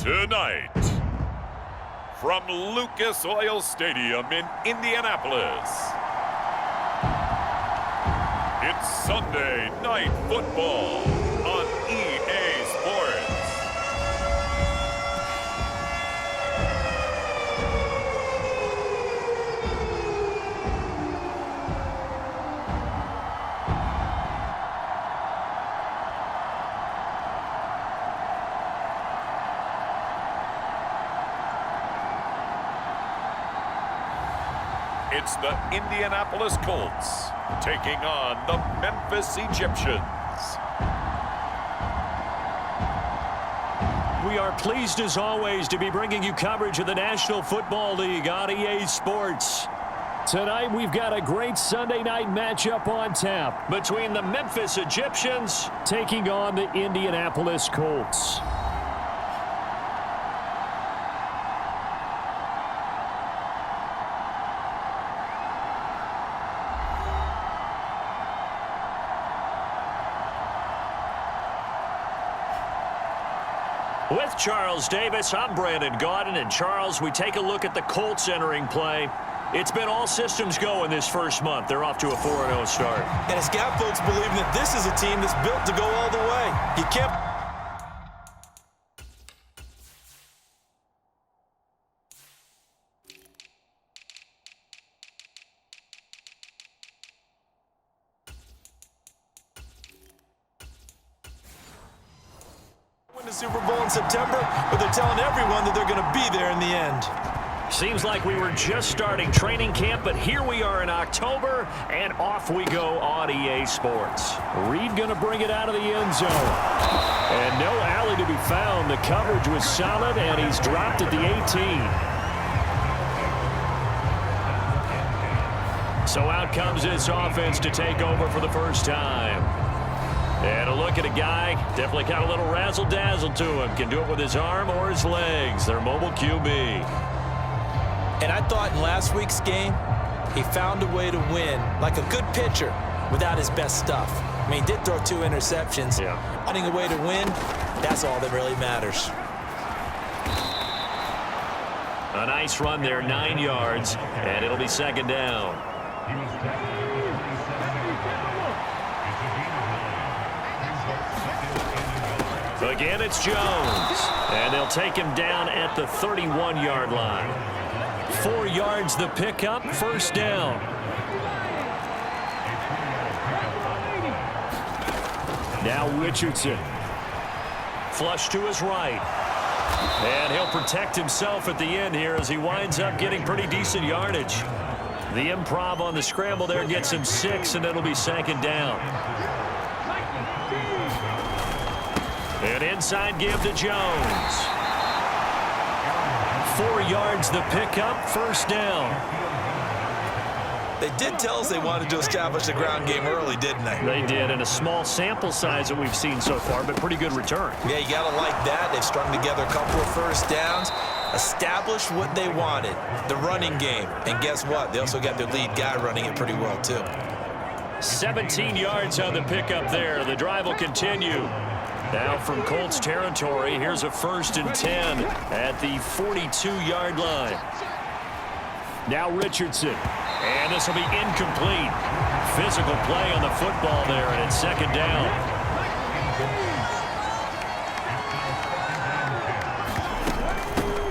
Tonight, from Lucas Oil Stadium in Indianapolis, it's Sunday Night Football on EA Sports. It's the Indianapolis Colts taking on the Memphis Egyptians. We are pleased as always to be bringing you coverage of the National Football League on EA Sports. Tonight we've got a great Sunday night matchup on tap between the Memphis Egyptians taking on the Indianapolis Colts. With Charles Davis, I'm Brandon Gaudin, and Charles, we take a look at the Colts entering play. It's been all systems go in this first month. They're off to a 4-0 start. And it's got folks believing that this is a team that's built to go all the way. You can't... win the Super Bowl in September, but they're telling everyone that they're going to be there in the end. Seems like we were just starting training camp, but here we are in October, and off we go on EA Sports. Reed going to bring it out of the end zone. And no alley to be found. The coverage was solid, and he's dropped at the 18. So out comes this offense to take over for the first time. And a look at a guy, definitely got a little razzle-dazzle to him. Can do it with his arm or his legs. Their mobile QB. And I thought in last week's game, he found a way to win, like a good pitcher, without his best stuff. I mean, he did throw 2 interceptions. Finding a way to win, that's all that really matters. A nice run there, 9 yards, and it'll be second down. Again, it's Jones, and they'll take him down at the 31-yard line. 4 yards the pickup, first down. Now Richardson. Flush to his right. And he'll protect himself at the end here as he winds up getting pretty decent yardage. The improv on the scramble there gets him 6, and it'll be second down. An inside give to Jones. 4 yards the pickup, first down. They did tell us they wanted to establish the ground game early, didn't they? They did, and a small sample size that we've seen so far, but pretty good return. Yeah, you got to like that. They've strung together a couple of first downs, established what they wanted, the running game. And guess what? They also got their lead guy running it pretty well, too. 17 yards on the pickup there. The drive will continue. Now from Colts territory, here's a 1st and 10 at the 42-yard line. Now Richardson, and this will be incomplete. Physical play on the football there, and it's second down.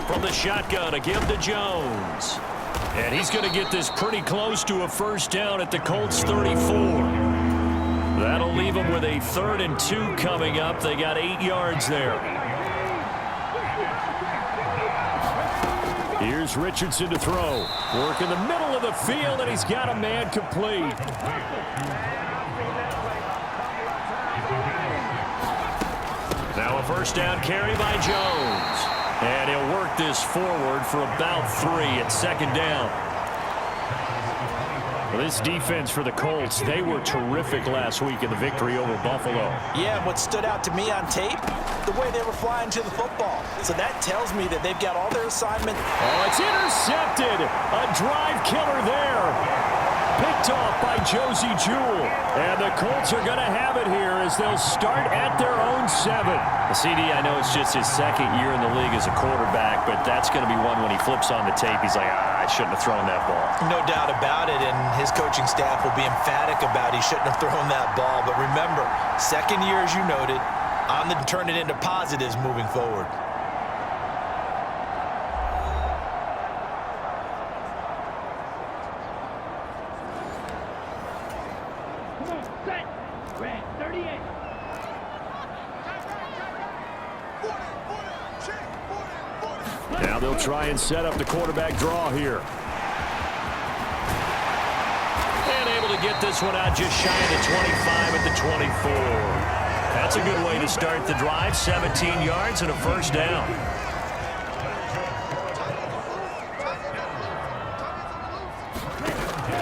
From the shotgun, a give to Jones. And he's going to get this pretty close to a first down at the Colts 34. That'll leave them with a 3rd and 2 coming up. They got 8 yards there. Here's Richardson to throw. Work in the middle of the field, and he's got a man complete. Now a first down carry by Jones. And he'll work this forward for about 3 at second down. Well, this defense for the Colts, they were terrific last week in the victory over Buffalo. Yeah, and what stood out to me on tape, the way they were flying to the football. So that tells me that they've got all their assignment. Oh, it's intercepted. A drive killer there. Picked off by Josie Jewell. And the Colts are going to have it here as they'll start at their own 7. CD, I know it's just his second year in the league as a quarterback, but that's going to be one when he flips on the tape. He's like, I shouldn't have thrown that ball. No doubt about it, and his coaching staff will be emphatic about he shouldn't have thrown that ball. But remember, second year, as you noted, on the turn it into positives moving forward. Now they'll try and set up the quarterback draw here. And able to get this one out just shy of the 25 at the 24. That's a good way to start the drive. 17 yards and a first down.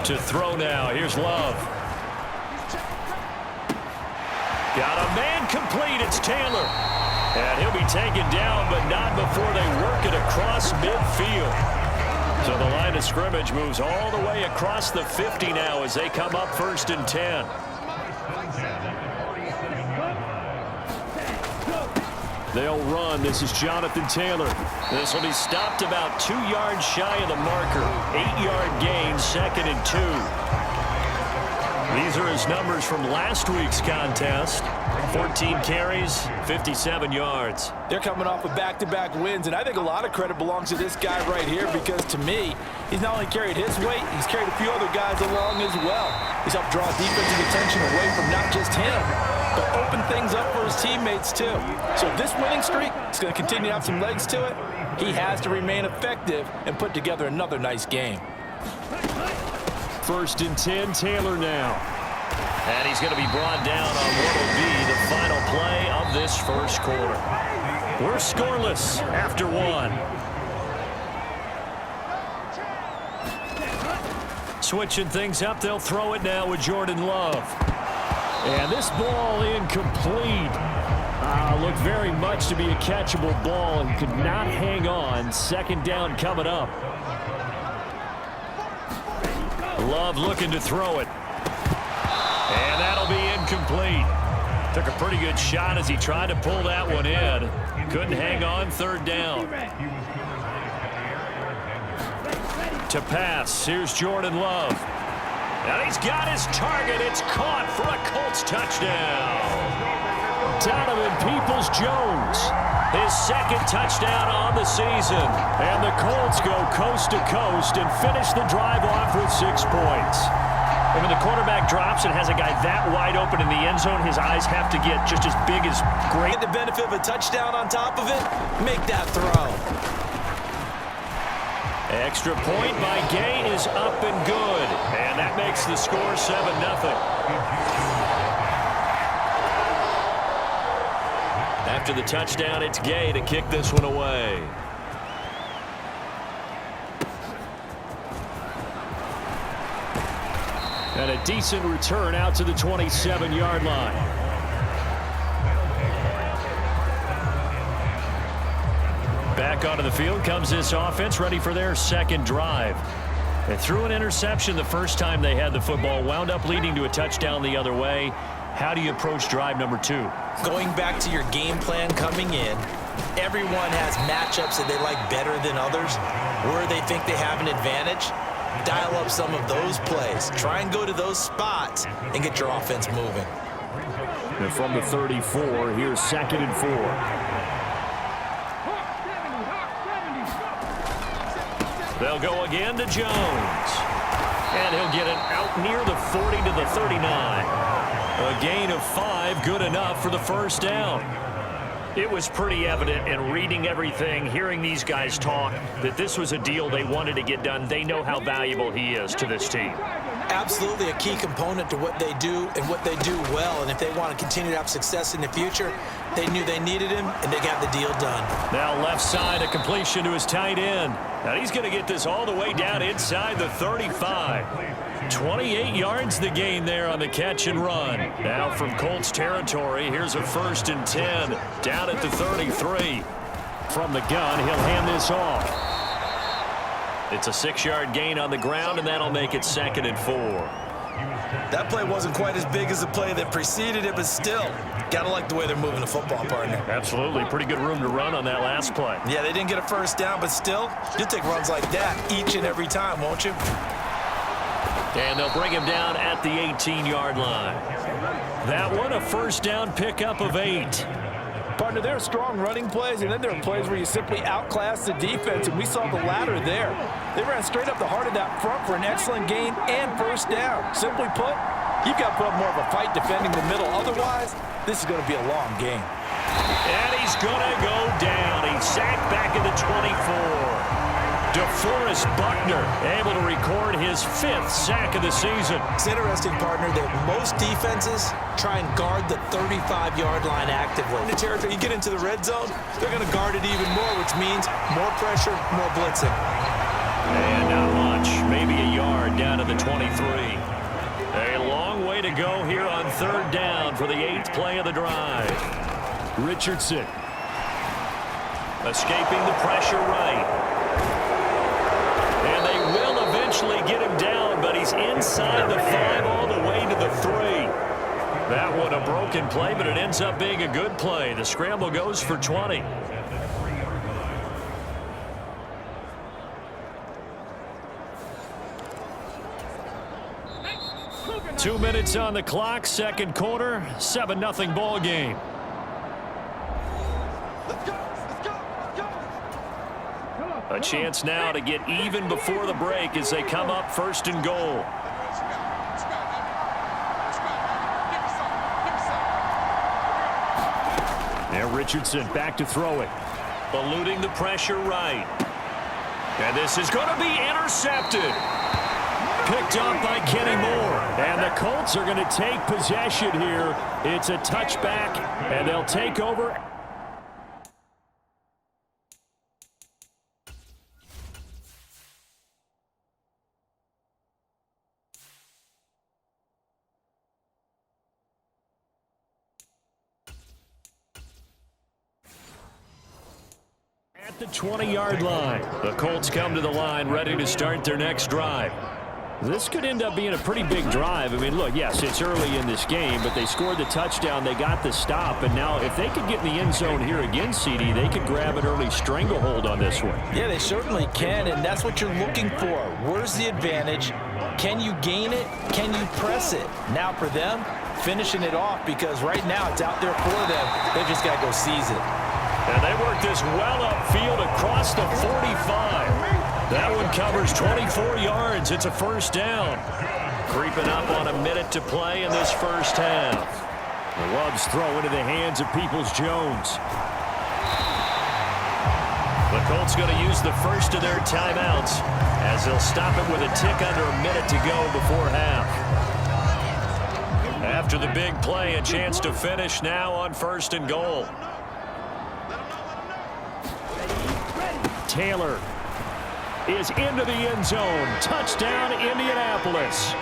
To throw now. Here's Love. Got a man complete. It's Taylor. And he'll be taken down, but not before they work it across midfield. So the line of scrimmage moves all the way across the 50 now as they come up 1st and 10. They'll run. This is Jonathan Taylor. This will be stopped about 2 yards shy of the marker. 8-yard gain, 2nd and 2. These are his numbers from last week's contest. 14 carries, 57 yards. They're coming off of back-to-back wins, and I think a lot of credit belongs to this guy right here because, to me, he's not only carried his weight, he's carried a few other guys along as well. He's helped draw defensive attention away from not just him, but open things up for his teammates, too. So this winning streak is going to continue to have some legs to it. He has to remain effective and put together another nice game. 1st and 10, Taylor now. And he's going to be brought down on what will be the final play of this first quarter. We're scoreless after 1. Switching things up, they'll throw it now with Jordan Love. And this ball incomplete. Looked very much to be a catchable ball and could not hang on. 2nd down coming up. Love looking to throw it. And that'll be incomplete. Took a pretty good shot as he tried to pull that one in. Couldn't hang on. 3rd down. To pass. Here's Jordan Love. And he's got his target. It's caught for a Colts touchdown. Donovan Peoples-Jones. His 2nd touchdown on the season. And the Colts go coast to coast and finish the drive off with 6 points. And when the quarterback drops and has a guy that wide open in the end zone, his eyes have to get just as big as great. Get the benefit of a touchdown on top of it, make that throw. Extra point by Gay is up and good. And that makes the score 7-0. After the touchdown, it's Gay to kick this one away. And a decent return out to the 27-yard line. Back onto the field comes this offense, ready for their 2nd drive. They threw an interception the first time they had the football, wound up leading to a touchdown the other way. How do you approach drive number 2? Going back to your game plan coming in, everyone has matchups that they like better than others, where they think they have an advantage. Dial up some of those plays. Try and go to those spots and get your offense moving. And from the 34, here's 2nd and 4. They'll go again to Jones. And he'll get it out near the 40 to the 39. A gain of 5, good enough for the first down. It was pretty evident in reading everything, hearing these guys talk, that this was a deal they wanted to get done. They know how valuable he is to this team. Absolutely a key component to what they do and what they do well. And if they want to continue to have success in the future, they knew they needed him, and they got the deal done. Now left side, a completion to his tight end. Now he's going to get this all the way down inside the 35. 28 yards the gain there on the catch and run. Now from Colts territory, here's a 1st and 10 down at the 33. From the gun, he'll hand this off. It's a 6-yard gain on the ground, and that'll make it 2nd and 4. That play wasn't quite as big as the play that preceded it, but still, gotta like the way they're moving the football, partner. Absolutely. Pretty good room to run on that last play. Yeah, they didn't get a first down, but still, you'll take runs like that each and every time, won't you? And they'll bring him down at the 18-yard line. That one, a first down pickup of 8. Partner, there are strong running plays, and then there are plays where you simply outclass the defense, and we saw the latter there. They ran straight up the heart of that front for an excellent gain and first down. Simply put, you've got to put up more of a fight defending the middle. Otherwise, this is going to be a long game. And he's going to go down. He's sacked back at the 24. DeForest Buckner able to record his 5th sack of the season. It's interesting, partner, that most defenses try and guard the 35-yard line actively. In the territory, you get into the red zone, they're going to guard it even more, which means more pressure, more blitzing. And not much, maybe a yard down to the 23. A long way to go here on 3rd down for the 8th play of the drive. Richardson escaping the pressure right. And they will eventually get him down, but he's inside the 5 all the way to the 3. That one a broken play, but it ends up being a good play. The scramble goes for 20. Two minutes on the clock, second quarter, 7-0 ball game. A chance now to get even before the break as they come up 1st and goal. Now Richardson back to throw it. Eluding the pressure right. And this is going to be intercepted. Picked up by Kenny Moore. And the Colts are going to take possession here. It's a touchback, and they'll take over. At the 20-yard line, the Colts come to the line ready to start their next drive. This could end up being a pretty big drive. I mean, look, yes, it's early in this game, but they scored the touchdown, they got the stop, and now if they could get in the end zone here again, CD, they could grab an early stranglehold on this one. Yeah, they certainly can, and that's what you're looking for. Where's the advantage? Can you gain it? Can you press it? Now for them, finishing it off, because right now it's out there for them. They've just got to go seize it. And they work this well upfield across the 45. That one covers 24 yards. It's a first down. Creeping up on a minute to play in this first half. The Loves throw into the hands of Peoples-Jones. The Colts going to use the first of their timeouts as they'll stop it with a tick under a minute to go before half. After the big play, a chance to finish now on 1st and goal. Taylor is into the end zone. Touchdown, Indianapolis.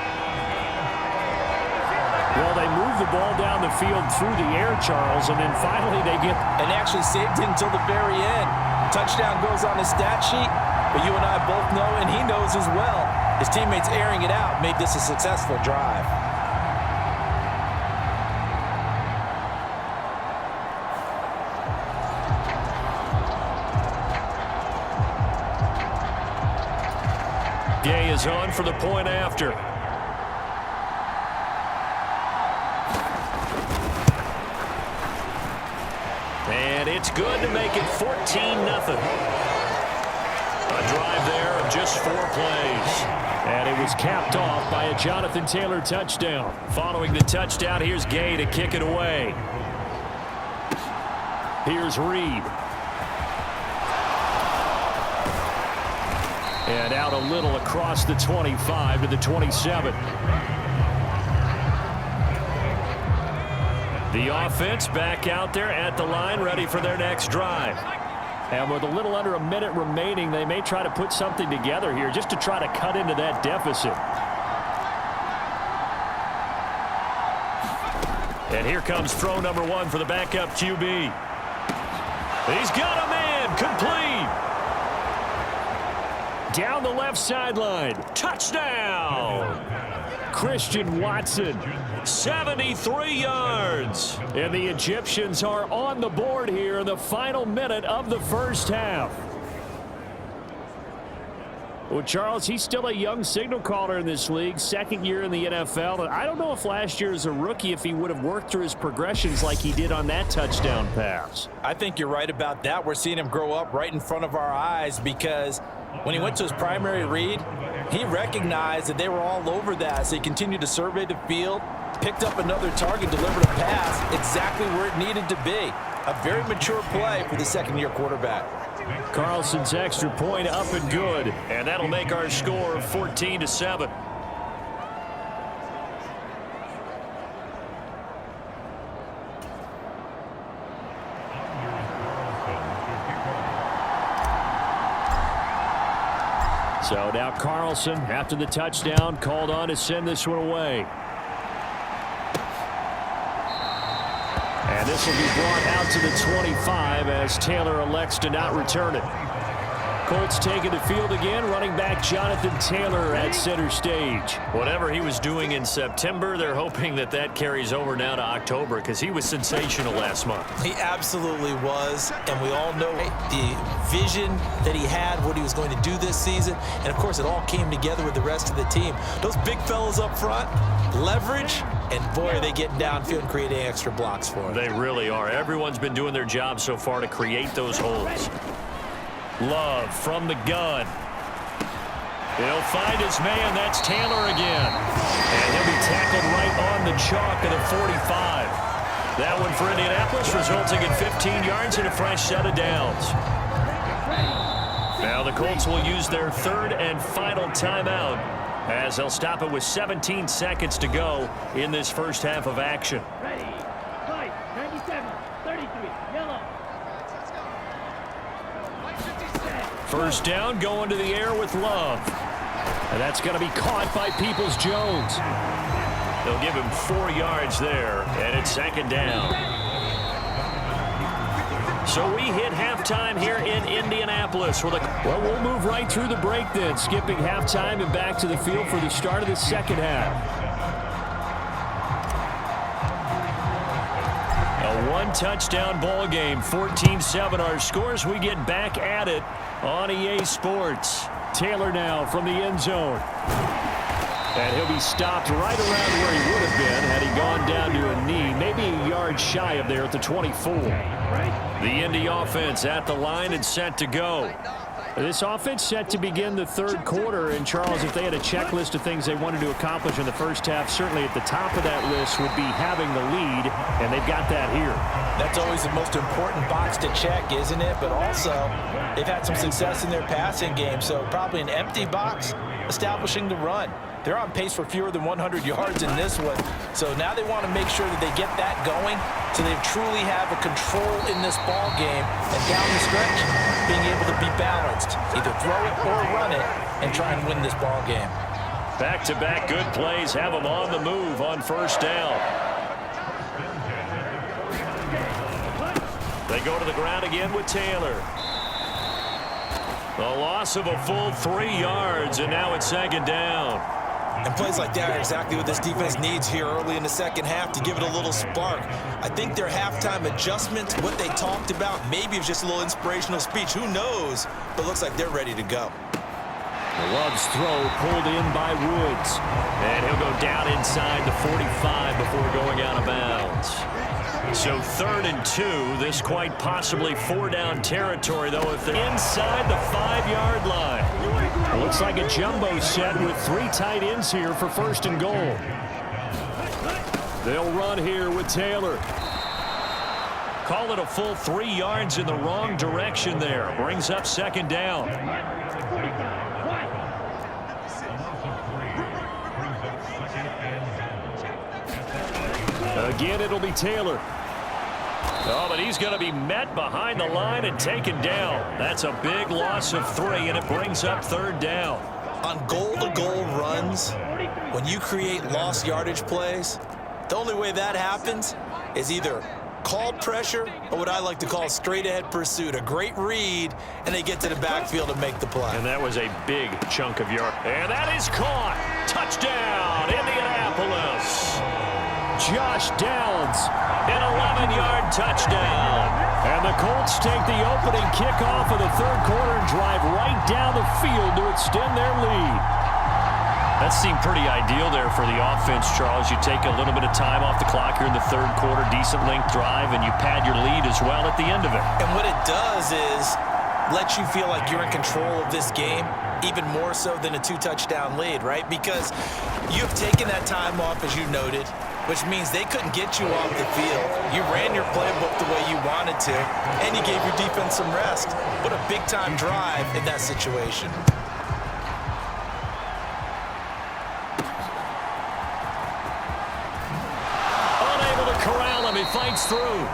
Well, they move the ball down the field through the air, Charles, and then finally they get... And actually saved it until the very end. Touchdown goes on the stat sheet, but you and I both know, and he knows as well, his teammates airing it out made this a successful drive. Gay is on for the point after. And it's good to make it 14-0. A drive there of just 4 plays. And it was capped off by a Jonathan Taylor touchdown. Following the touchdown, here's Gay to kick it away. Here's Reed. And out a little across the 25 to the 27. The offense back out there at the line, ready for their next drive. And with a little under a minute remaining, they may try to put something together here just to try to cut into that deficit. And here comes throw number 1 for the backup QB. He's got a man, complete. Down the left sideline. Touchdown. Christian Watson. 73 yards. And the Egyptians are on the board here in the final minute of the first half. Well, Charles, he's still a young signal caller in this league, second year in the NFL. And I don't know if last year as a rookie, if he would have worked through his progressions like he did on that touchdown pass. I think you're right about that. We're seeing him grow up right in front of our eyes because when he went to his primary read, he recognized that they were all over that. So he continued to survey the field, picked up another target, delivered a pass exactly where it needed to be. A very mature play for the second-year quarterback. Carlson's extra point up and good, and that'll make our score 14-7. So now Carlson, after the touchdown, called on to send this one away. And this will be brought out to the 25 as Taylor elects to not return it. Colts taking the field again. Running back Jonathan Taylor at center stage. Whatever he was doing in September, they're hoping that that carries over now to October because he was sensational last month. He absolutely was, and we all know the vision that he had, what he was going to do this season, and of course it all came together with the rest of the team. Those big fellas up front, leverage, and boy, are they getting downfield and creating extra blocks for him. They really are. Everyone's been doing their job so far to create those holes. Love from the gun. He'll find his man. That's Taylor again. And he'll be tackled right on the chalk of the 45. That one for Indianapolis, resulting in 15 yards and a fresh set of downs. Now the Colts will use their third and final timeout as they'll stop it with 17 seconds to go in this first half of action. Ready. Fight. 97. 33. Yellow. First down, going to the air with Love. And that's going to be caught by Peoples-Jones. They'll give him 4 yards there, and it's second down. So we hit halftime here in Indianapolis. Well, we'll move right through the break then, skipping halftime and back to the field for the start of the second half. A one-touchdown ball game, 14-7 our scores. We get back at it on EA Sports. Taylor now from the end zone. And he'll be stopped right around where he would have been had he gone down to a knee, maybe a yard shy of there at the 24. The Indy offense at the line and set to go. This offense set to begin the third quarter, and Charles, if they had a checklist of things they wanted to accomplish in the first half, certainly at the top of that list would be having the lead, and they've got that here. That's always the most important box to check, isn't it? But also, they've had some success in their passing game, so probably an empty box establishing the run. They're on pace for fewer than 100 yards in this one, so now they want to make sure that they get that going so they truly have a control in this ball game, and down the stretch, being able to be balanced, either throw it or run it, and try and win this ball game. Back-to-back good plays have them on the move on first down. They go to the ground again with Taylor. A loss of a full 3 yards, and now it's second down. And plays like that are exactly what this defense needs here early in the second half to give it a little spark. I think their halftime adjustment, what they talked about, maybe it was just a little inspirational speech. Who knows? But it looks like they're ready to go. Love's throw pulled in by Woods. And he'll go down inside the 45 before going out of bounds. So 3rd and 2, this quite possibly 4-down territory, though, if they're inside the 5-yard line. Looks like a jumbo set with 3 tight ends here for 1st and goal. They'll run here with Taylor. Call it a full 3 yards in the wrong direction there. Brings up second down. Again, it'll be Taylor. Oh, but he's going to be met behind the line and taken down. That's a big loss of 3, and it brings up 3rd down. On goal-to-goal runs, when you create lost yardage plays, the only way that happens is either called pressure or what I like to call straight-ahead pursuit. A great read, and they get to the backfield and make the play. And that was a big chunk of yard. And that is caught. Touchdown, Indianapolis. Josh Downs. An 11-yard touchdown. And the Colts take the opening kickoff of the third quarter and drive right down the field to extend their lead. That seemed pretty ideal there for the offense, Charles. You take a little bit of time off the clock here in the third quarter, decent length drive, and you pad your lead as well at the end of it. And what it does is let you feel like you're in control of this game, even more so than a 2-touchdown lead, right? Because you've taken that time off, as you noted, which means they couldn't get you off the field. You ran your playbook the way you wanted to, and you gave your defense some rest. What a big-time drive in that situation. Unable to corral him, he fights through.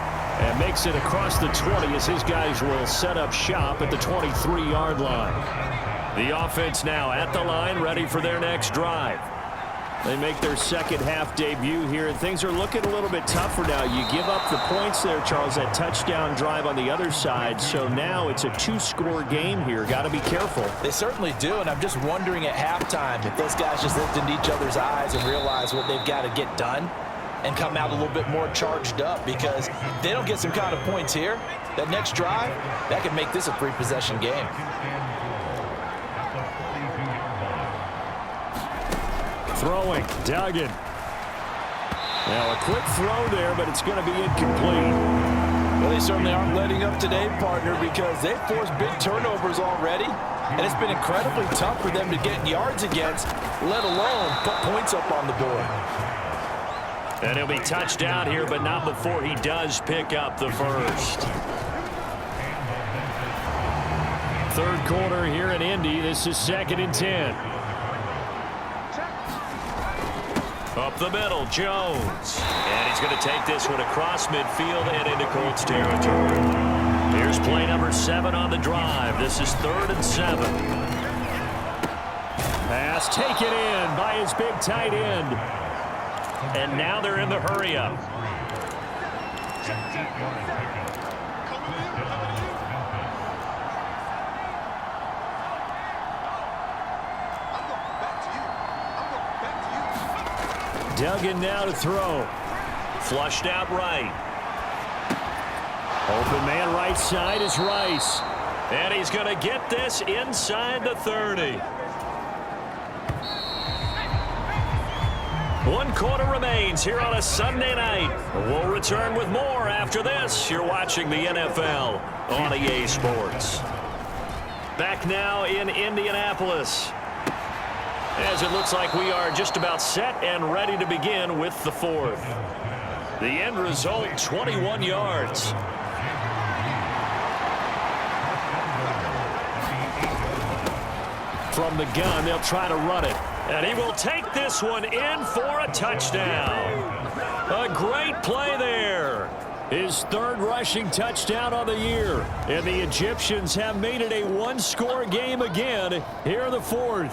And makes it across the 20 as his guys will set up shop at the 23-yard line. The offense now at the line, ready for their next drive. They make their second half debut here, and things are looking a little bit tougher now. You give up the points there, Charles, that touchdown drive on the other side. So now it's a 2-score game here. Got to be careful. They certainly do, and I'm just wondering at halftime if those guys just looked into each other's eyes and realized what they've got to get done and come out a little bit more charged up, because if they don't get some kind of points here, that next drive, that could make this a 3-possession game. Throwing, Duggan. Now a quick throw there, but it's going to be incomplete. Well, they certainly aren't letting up today, partner, because they've forced big turnovers already, and it's been incredibly tough for them to get yards against, let alone put points up on the board. And he'll be touched out here, but not before he does pick up the first. Third quarter here in Indy. This is 2nd and 10. Up the middle, Jones. And he's going to take this one across midfield and into Colts territory. Here's play number 7 on the drive. This is 3rd and 7. Pass taken in by his big tight end. And now they're in the hurry-up. Duggan now to throw. Flushed out right. Open man right side is Rice. And he's going to get this inside the 30. 1 quarter remains here on a Sunday night. We'll return with more after this. You're watching the NFL on EA Sports. Back now in Indianapolis, as it looks like we are just about set and ready to begin with the 4th. The end result, 21 yards. From the gun, they'll try to run it. And he will take this one in for a touchdown. A great play there. His 3rd rushing touchdown of the year. And the Egyptians have made it a 1-score game again here in the 4th.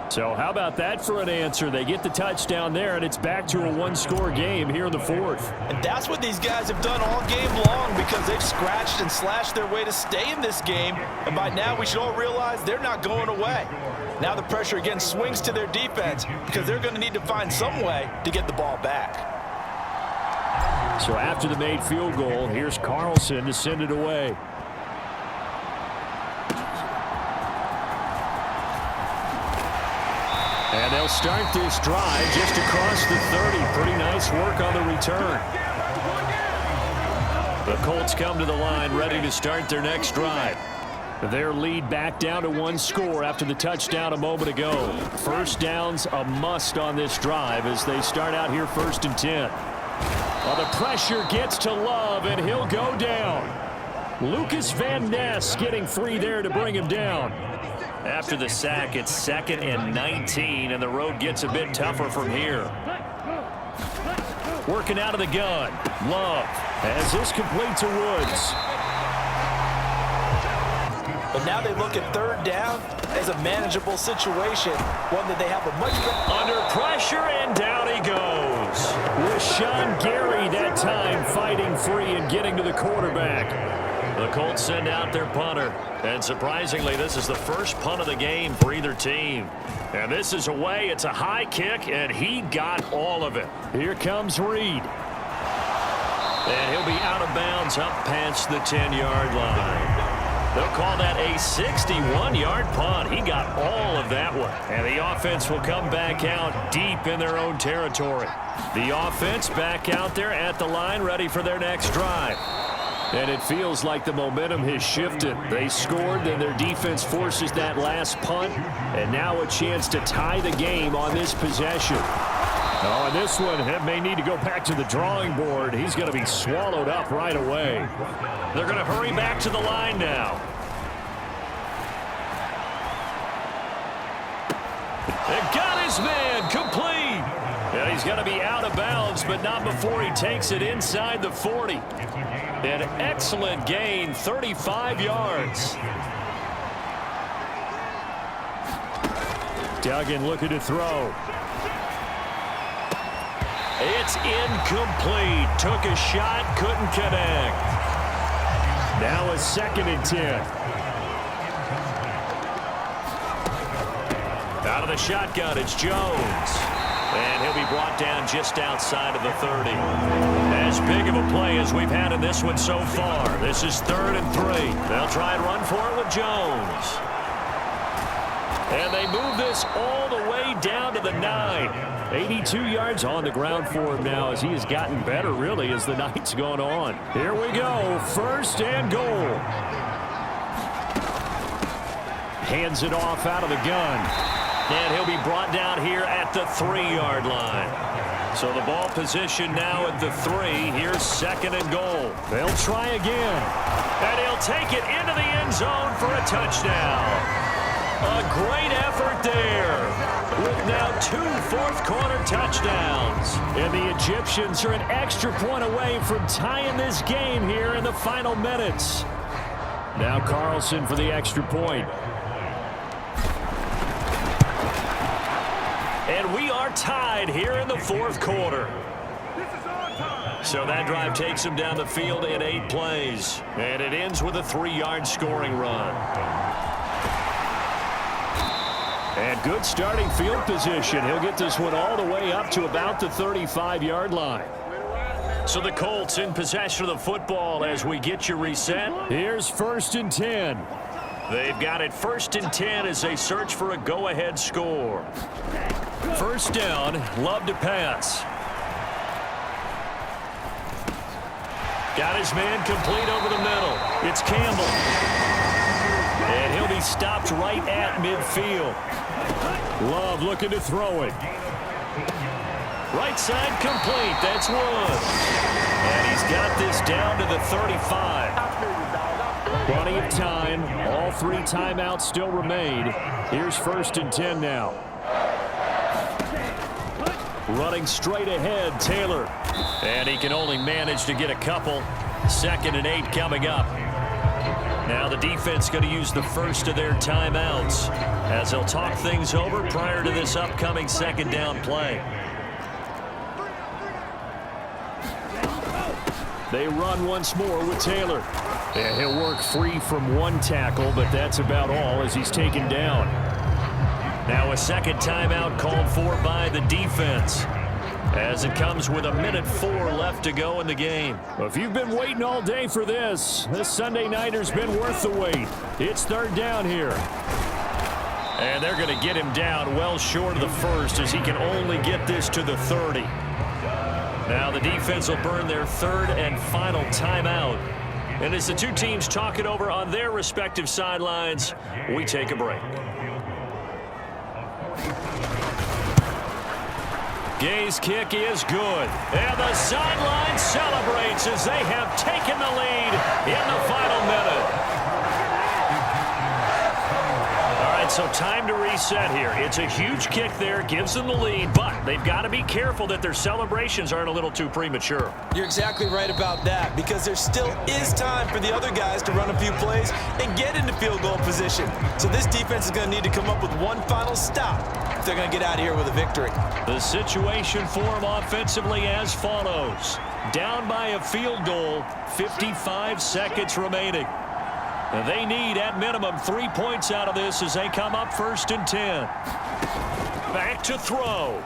So how about that for an answer? They get the touchdown there, and it's back to a 1-score game here in the 4th. And that's what these guys have done all game long, because they've scratched and slashed their way to stay in this game. And by now, we should all realize they're not going away. Now the pressure again swings to their defense, because they're going to need to find some way to get the ball back. So after the made field goal, here's Carlson to send it away. And they'll start this drive just across the 30. Pretty nice work on the return. The Colts come to the line ready to start their next drive. Their lead back down to 1 score after the touchdown a moment ago. First down's a must on this drive as they start out here 1st and 10. Well, the pressure gets to Love, and he'll go down. Lucas Van Ness getting free there to bring him down. After the sack, it's 2nd and 19, and the road gets a bit tougher from here. Working out of the gun. Love as this complete to Woods. But now they look at 3rd down as a manageable situation, one that they have a much better. Under pressure, and down he goes. Rashawn Gary that time fighting free and getting to the quarterback. The Colts send out their punter. And surprisingly, this is the first punt of the game for either team. And this is away. It's a high kick, and he got all of it. Here comes Reed. And he'll be out of bounds up past the 10-yard line. They'll call that a 61-yard punt. He got all of that one. And the offense will come back out deep in their own territory. The offense back out there at the line, ready for their next drive. And it feels like the momentum has shifted. They scored, then their defense forces that last punt. And now a chance to tie the game on this possession. Oh, and this one may need to go back to the drawing board. He's going to be swallowed up right away. They're going to hurry back to the line now. They got his man complete. And he's going to be out of bounds, but not before he takes it inside the 40. An excellent gain, 35 yards. Duggan looking to throw. It's incomplete. Took a shot, couldn't connect. Now a 2nd and 10. Out of the shotgun, it's Jones. And he'll be brought down just outside of the 30. As big of a play as we've had in this one so far. This is 3rd and 3. They'll try and run for it with Jones. And they move this all the way down to the 9. 82 yards on the ground for him now as he has gotten better, really, as the night's gone on. Here we go. 1st and goal. Hands it off out of the gun. And he'll be brought down here at the 3-yard line. So the ball position now at the 3. Here's 2nd and goal. They'll try again. And he'll take it into the end zone for a touchdown. A great effort there, with now 2 fourth-quarter touchdowns. And the Egyptians are an extra point away from tying this game here in the final minutes. Now Carlson for the extra point. And we are tied here in the 4th quarter. So that drive takes him down the field in 8 plays. And it ends with a 3-yard scoring run. And good starting field position. He'll get this one all the way up to about the 35-yard line. So the Colts in possession of the football as we get you reset. Here's 1st and 10. They've got it 1st and 10 as they search for a go-ahead score. 1st down, Love to pass. Got his man complete over the middle. It's Campbell. And he'll be stopped right at midfield. Love looking to throw it. Right side complete. That's one. And he's got this down to the 35. Plenty of time. All 3 timeouts still remain. Here's 1st and 10 now. Running straight ahead, Taylor. And he can only manage to get a couple. 2nd and 8 coming up. Now the defense going to use the first of their timeouts as they'll talk things over prior to this upcoming 2nd down play. They run once more with Taylor. And he'll work free from 1 tackle, but that's about all as he's taken down. Now a 2nd timeout called for by the defense as it comes with 1:04 left to go in the game. If you've been waiting all day for this Sunday nighter's been worth the wait. It's 3rd down here. And they're going to get him down well short of the 1st as he can only get this to the 30. Now the defense will burn their 3rd and final timeout. And as the 2 teams talk it over on their respective sidelines, we take a break. Gay's kick is good. And the sideline celebrates as they have taken the lead in the final minute. All right, so time to reset here. It's a huge kick there, gives them the lead, but they've got to be careful that their celebrations aren't a little too premature. You're exactly right about that, because there still is time for the other guys to run a few plays and get into field goal position. So this defense is going to need to come up with one final stop if they're going to get out of here with a victory. The situation for them offensively as follows. Down by a field goal, 55 seconds remaining. And they need, at minimum, 3 points out of this as they come up 1st and 10. Back to throw.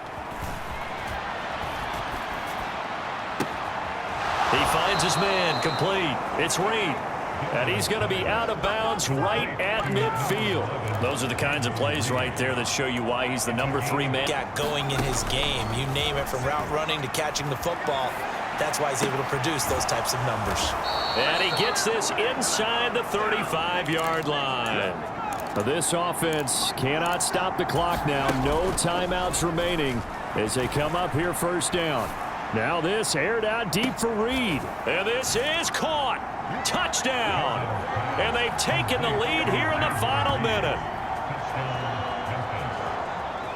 He finds his man, complete. It's Reed. And he's going to be out of bounds right at midfield. Those are the kinds of plays right there that show you why he's the number 3 man. Got going in his game. You name it, from route running to catching the football. That's why he's able to produce those types of numbers. And he gets this inside the 35-yard line. This offense cannot stop the clock now. No timeouts remaining as they come up here 1st down. Now this aired out deep for Reed. And this is caught. Touchdown. And they've taken the lead here in the final minute.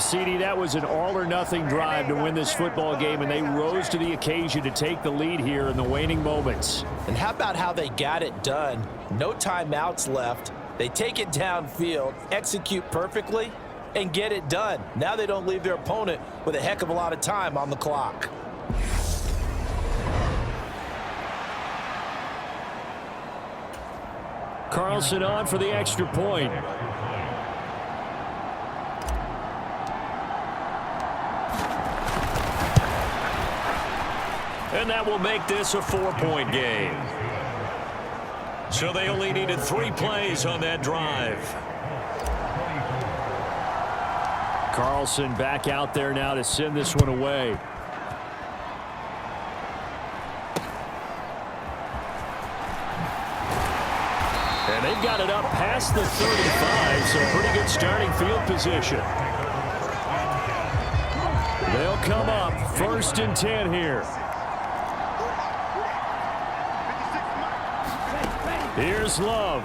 CD, that was an all-or-nothing drive to win this football game, and they rose to the occasion to take the lead here in the waning moments. And how about how they got it done? No timeouts left. They take it downfield, execute perfectly, and get it done. Now they don't leave their opponent with a heck of a lot of time on the clock. Carlson on for the extra point. And that will make this a 4-point game. So they only needed 3 plays on that drive. Carlson back out there now to send this one away. And they've got it up past the 35, so pretty good starting field position. They'll come up 1st and 10 here. Here's Love.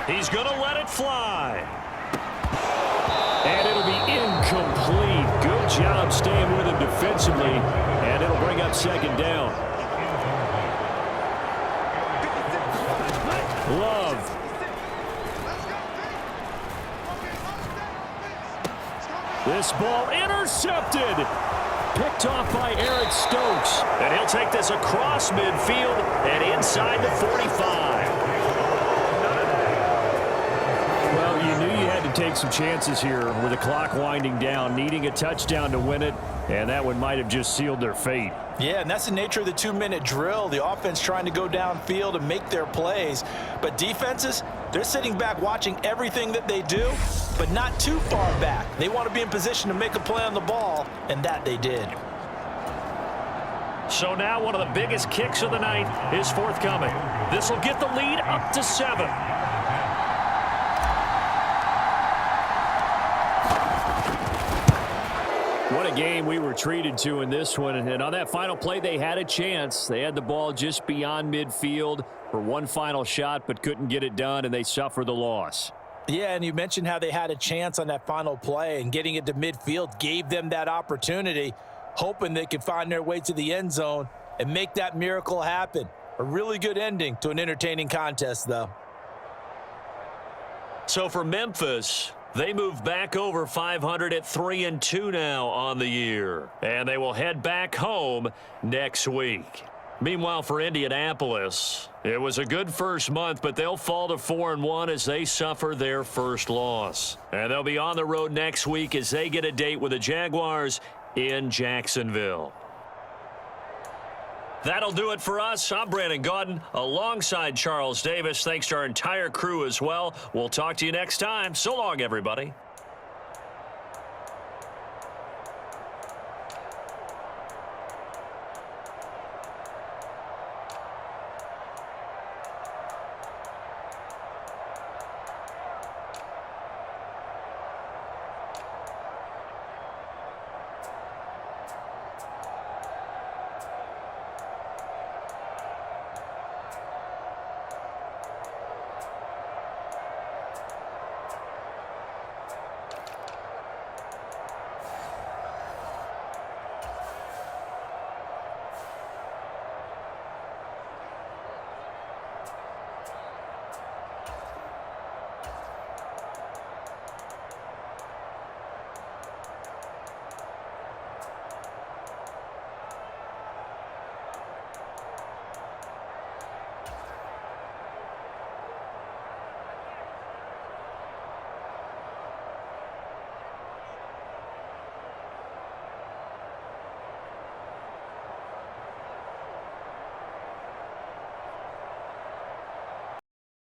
He's going to let it fly. And it'll be incomplete. Good job staying with him defensively. And it'll bring up 2nd down. Love. This ball intercepted. Picked off by Eric Stokes. And he'll take this across midfield and inside the 45. Well, you knew you had to take some chances here with the clock winding down, needing a touchdown to win it, and that one might have just sealed their fate. Yeah, and that's the nature of the 2-minute drill. The offense trying to go downfield and make their plays. But defenses, they're sitting back watching everything that they do, but not too far back. They want to be in position to make a play on the ball, and that they did. So now one of the biggest kicks of the night is forthcoming. This will get the lead up to 7. What a game we were treated to in this one. And on that final play, they had a chance. They had the ball just beyond midfield for one final shot, but couldn't get it done, and they suffered the loss. Yeah, and you mentioned how they had a chance on that final play, and getting it to midfield gave them that opportunity, hoping they could find their way to the end zone and make that miracle happen. A really good ending to an entertaining contest, though. So for Memphis, they move back over 500 at 3-2 now on the year, and they will head back home next week. Meanwhile, for Indianapolis, it was a good first month, but they'll fall to 4-1 as they suffer their first loss. And they'll be on the road next week as they get a date with the Jaguars in Jacksonville. That'll do it for us. I'm Brandon Gaudin alongside Charles Davis. Thanks to our entire crew as well. We'll talk to you next time. So long, everybody.